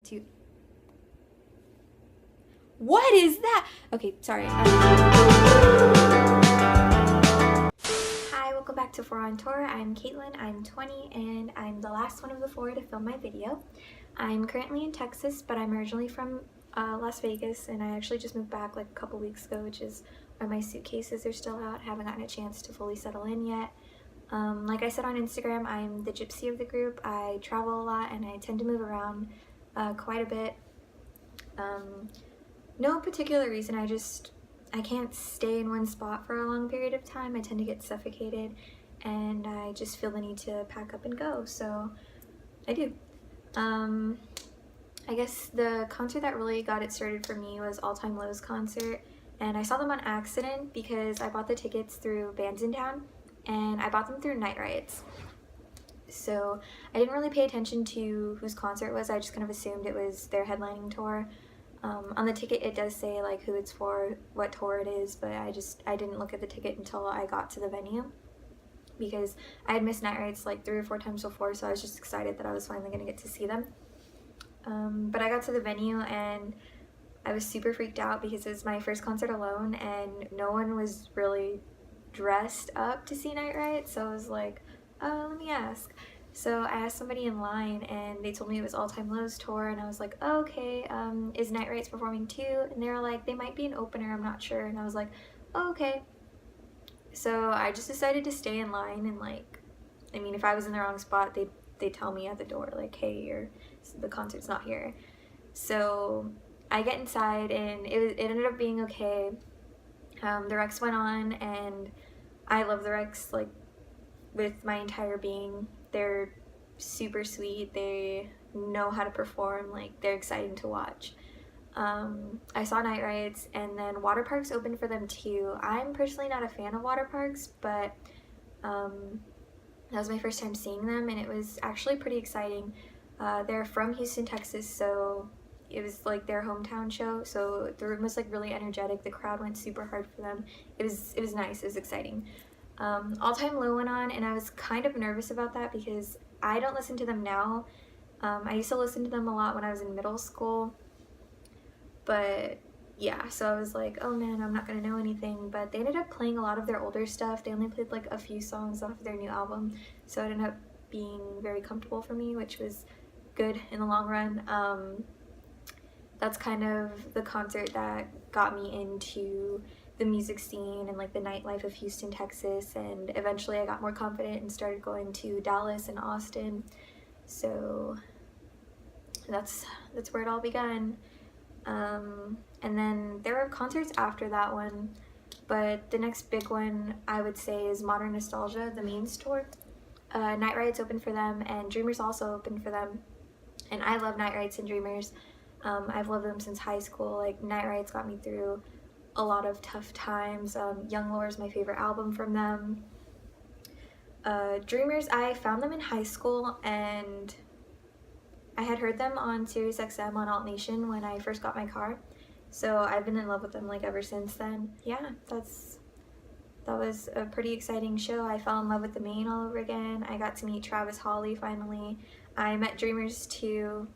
to what is that? Okay, sorry. Hi, welcome back to Four on Tour. I'm Caitlin, I'm 20, and I'm the last one of the four to film my video. I'm currently in Texas, but I'm originally from Las Vegas, and I actually just moved back like a couple weeks ago, which is why my suitcases are still out. Haven't gotten a chance to fully settle in yet. Like I said on Instagram, I'm the gypsy of the group. I travel a lot and I tend to move around quite a bit. No particular reason, I can't stay in one spot for a long period of time. I tend to get suffocated and I just feel the need to pack up and go, so I do. I guess the concert that really got it started for me was All Time Low's concert, and I saw them on accident because I bought the tickets through Bands in Town and I bought them through Night Rides. So I didn't really pay attention to whose concert it was. I just kind of assumed it was their headlining tour. On the ticket it does say like who it's for, what tour it is, but I didn't look at the ticket until I got to the venue because I had missed Night Rides like 3 or 4 times before, so I was just excited that I was finally going to get to see them. But I got to the venue and I was super freaked out because it was my first concert alone and no one was really dressed up to see Night Rides, so I was like, oh, let me ask. So I asked somebody in line and they told me it was All Time Low's tour, and I was like, oh, okay, is Night Rides performing too? And they were like, they might be an opener, I'm not sure. And I was like, oh, okay. So I just decided to stay in line, and like, I mean, if I was in the wrong spot, they'd tell me at the door like, hey, the concert's not here. So I get inside and it ended up being okay. The Rex went on and I love the Rex like with my entire being. They're super sweet, they know how to perform, like they're exciting to watch. I saw Night Rides and then water parks opened for them too. I'm personally not a fan of water parks, but that was my first time seeing them and it was actually pretty exciting. They're from Houston, Texas, so it was like their hometown show, so the room was like really energetic. The crowd went super hard for them. It was nice, it was exciting. All Time Low went on and I was kind of nervous about that because I don't listen to them now. I used to listen to them a lot when I was in middle school, but yeah, so I was like, oh man, I'm not gonna know anything, but they ended up playing a lot of their older stuff. They only played like a few songs off of their new album, so it ended up being very comfortable for me, which was good in the long run. That's kind of the concert that got me into the music scene and like the nightlife of Houston, Texas, and eventually I got more confident and started going to Dallas and Austin. So that's where it all began. And then there were concerts after that one, but the next big one I would say is Modern Nostalgia, the Means tour. Night Rides opened for them and Dreamers also opened for them, and I love Night Rides and Dreamers. I've loved them since high school. Like Night Rides got me through a lot of tough times. Young Lore is my favorite album from them. Dreamers, I found them in high school and I had heard them on Sirius XM on Alt Nation when I first got my car, so I've been in love with them like ever since then. Yeah, that was a pretty exciting show. I fell in love with the main all over again. I got to meet Travis Holly finally. I met Dreamers too.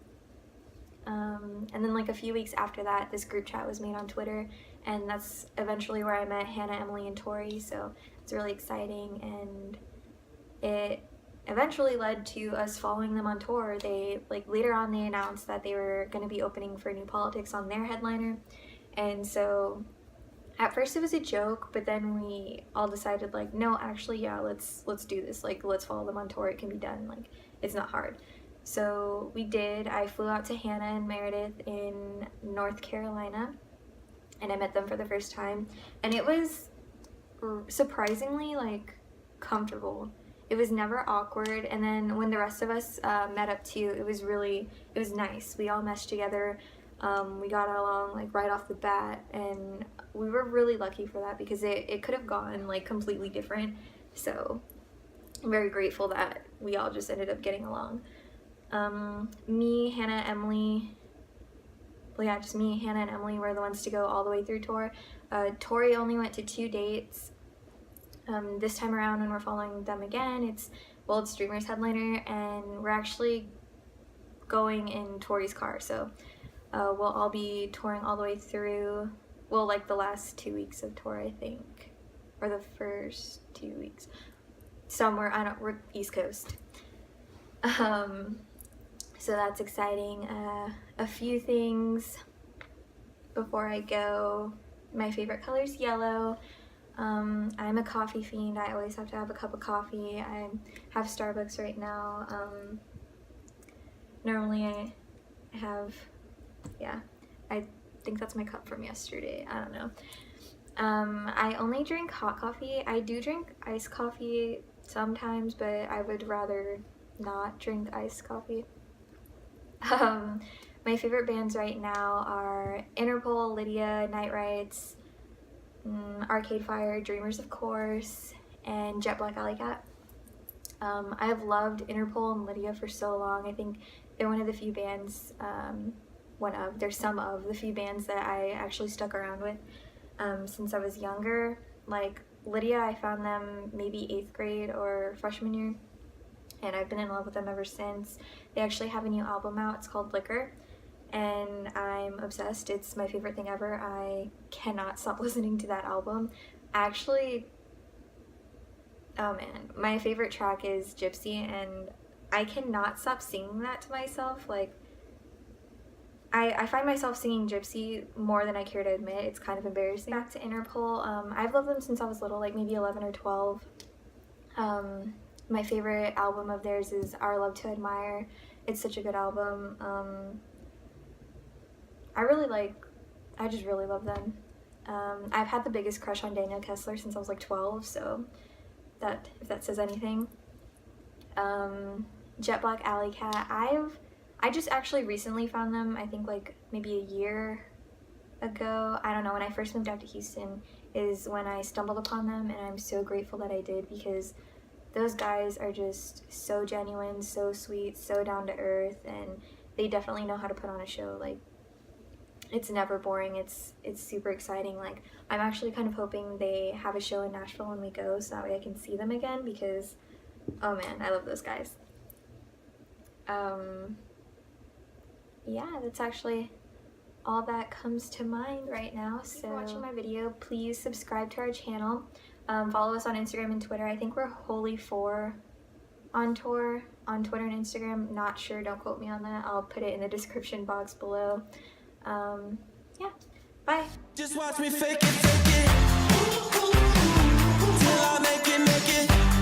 And then like a few weeks after that, this group chat was made on Twitter, and that's eventually where I met Hannah, Emily, and Tori, so it's really exciting, and it eventually led to us following them on tour. They like later on they announced that they were going to be opening for New Politics on their headliner, and so at first it was a joke, but then we all decided like, no, actually, yeah, let's do this, like let's follow them on tour, it can be done, like it's not hard. So we did. I flew out to Hannah and Meredith in North Carolina and I met them for the first time, and it was surprisingly like comfortable. It was never awkward, and then when the rest of us met up too, it was nice. We all meshed together. We got along like right off the bat, and we were really lucky for that because it could have gone like completely different, so I'm very grateful that we all just ended up getting along. Me, Hannah, Emily, well yeah, just me, Hannah, and Emily were the ones to go all the way through tour. Tori only went to 2 dates. This time around when we're following them again, it's Dreamers headliner, and we're actually going in Tori's car, so we'll all be touring all the way through, well, like the last 2 weeks of tour, I think, or the first 2 weeks, somewhere, we're East Coast. So that's exciting. A few things before I go. My favorite color is yellow. I'm a coffee fiend. I always have to have a cup of coffee. I have Starbucks right now. Normally I have, yeah, I think that's my cup from yesterday. I don't know. I only drink hot coffee. I do drink iced coffee sometimes, but I would rather not drink iced coffee. My favorite bands right now are Interpol, Lydia, Night Rides, Arcade Fire, Dreamers of Course, and Jet Black Alley Cat. I have loved Interpol and Lydia for so long. I think they're one of the few bands, there's some of the few bands that I actually stuck around with since I was younger. Like Lydia, I found them maybe 8th grade or freshman year, and I've been in love with them ever since. They actually have a new album out. It's called Liquor, and I'm obsessed. It's my favorite thing ever. I cannot stop listening to that album. Actually, oh man, my favorite track is Gypsy, and I cannot stop singing that to myself. Like, I find myself singing Gypsy more than I care to admit. It's kind of embarrassing. Back to Interpol, I've loved them since I was little, like maybe 11 or 12. My favorite album of theirs is Our Love to Admire. It's such a good album. I just really love them. I've had the biggest crush on Daniel Kessler since I was like 12, so if that says anything. Jet Black Alley Cat, I just actually recently found them, I think like maybe a year ago. I don't know, when I first moved out to Houston is when I stumbled upon them, and I'm so grateful that I did, because those guys are just so genuine, so sweet, so down to earth, and they definitely know how to put on a show. Like, it's never boring. It's super exciting. Like, I'm actually kind of hoping they have a show in Nashville when we go, so that way I can see them again, because oh man, I love those guys. Yeah, that's actually all that comes to mind right now. So, if you're watching my video, please subscribe to our channel. Follow us on Instagram and Twitter. I think we're holyfourontour on Twitter and Instagram. Not sure, don't quote me on that. I'll put it in the description box below. Yeah, bye. Just watch me fake it, till I make it.